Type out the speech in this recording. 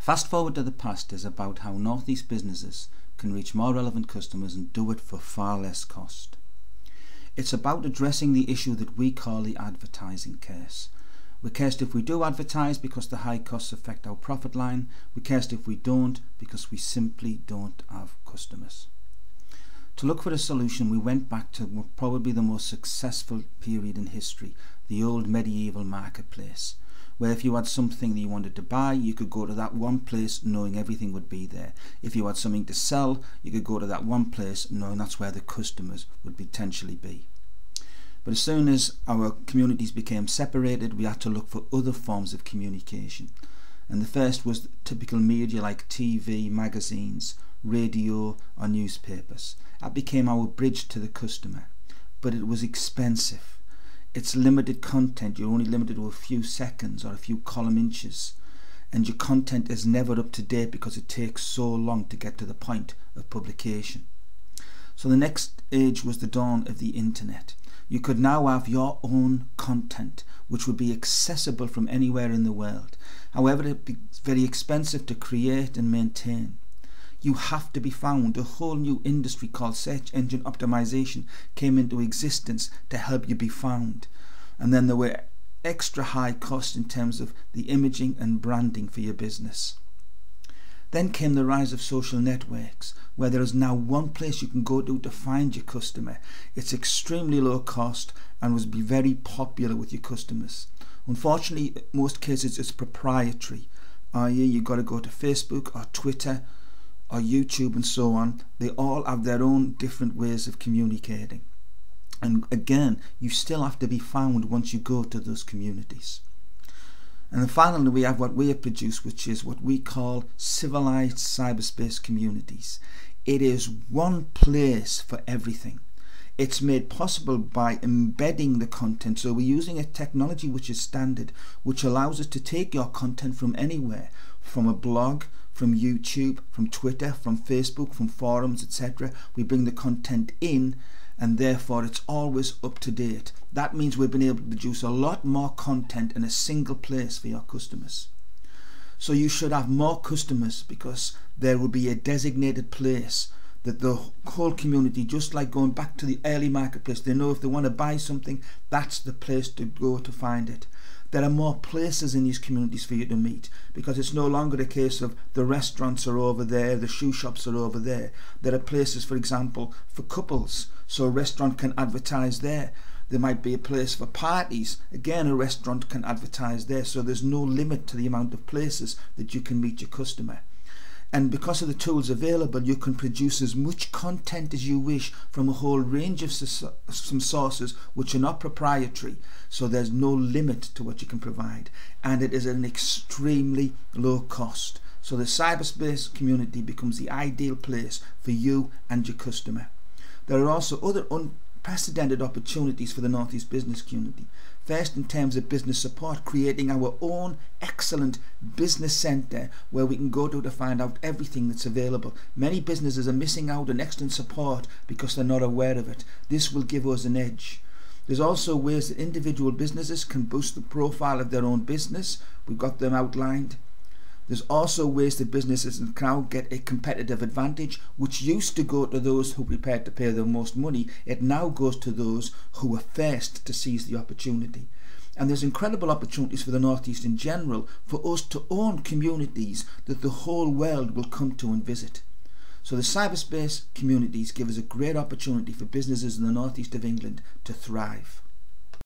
Fast Forward to the Past is about how Northeast businesses can reach more relevant customers and do it for far less cost. It's about addressing the issue that we call the advertising curse. We're cursed if we do advertise because the high costs affect our profit line. We're cursed if we don't because we simply don't have customers. To look for a solution, we went back to probably the most successful period in history, the old medieval marketplace, where if you had something that you wanted to buy, you could go to that one place knowing everything would be there. If you had something to sell, you could go to that one place knowing that's where the customers would potentially be. But as soon as our communities became separated, we had to look for other forms of communication. And the first was typical media like TV, magazines, radio or newspapers. That became our bridge to the customer. But it was expensive. It's limited content. You're only limited to a few seconds or a few column inches. And your content is never up to date because it takes so long to get to the point of publication. So the next age was the dawn of the internet. You could now have your own content which would be accessible from anywhere in the world. However, it would be very expensive to create and maintain. You have to be found. A whole new industry called search engine optimization came into existence to help you be found. And then there were extra high costs in terms of the imaging and branding for your business. Then came the rise of social networks, where there is now one place you can go to find your customer. It's extremely low cost and will be very popular with your customers. Unfortunately, in most cases it's proprietary, i.e. you've got to go to Facebook or Twitter or YouTube and so on. They all have their own different ways of communicating. And again, you still have to be found once you go to those communities. And then finally we have what we have produced, which is what we call Civilised Cyberspace Communities. It is one place for everything. It's made possible by embedding the content. So we're using a technology which is standard, which allows us to take your content from anywhere, from a blog, from YouTube, from Twitter, from Facebook, from forums, etc. We bring the content in, and therefore it's always up to date. That means we've been able to produce a lot more content in a single place for your customers. So you should have more customers because there will be a designated place that the whole community, just like going back to the early marketplace, they know if they want to buy something, that's the place to go to find it. There are more places in these communities for you to meet, because it's no longer a case of the restaurants are over there, the shoe shops are over there. There are places, for example, for couples, so a restaurant can advertise there. There might be a place for parties, again a restaurant can advertise there, so there's no limit to the amount of places that you can meet your customer. And because of the tools available, you can produce as much content as you wish from a whole range of some sources which are not proprietary. So there's no limit to what you can provide. And it is at an extremely low cost. So the cyberspace community becomes the ideal place for you and your customer. There are also other unprecedented opportunities for the Northeast business community. First, in terms of business support, creating our own excellent business centre where we can go to find out everything that's available. Many businesses are missing out on excellent support because they're not aware of it. This will give us an edge. There's also ways that individual businesses can boost the profile of their own business. We've got them outlined. There's also ways that businesses can now get a competitive advantage, which used to go to those who are prepared to pay the most money. It now goes to those who are first to seize the opportunity. And there's incredible opportunities for the Northeast in general for us to own communities that the whole world will come to and visit. So the cyberspace communities give us a great opportunity for businesses in the Northeast of England to thrive.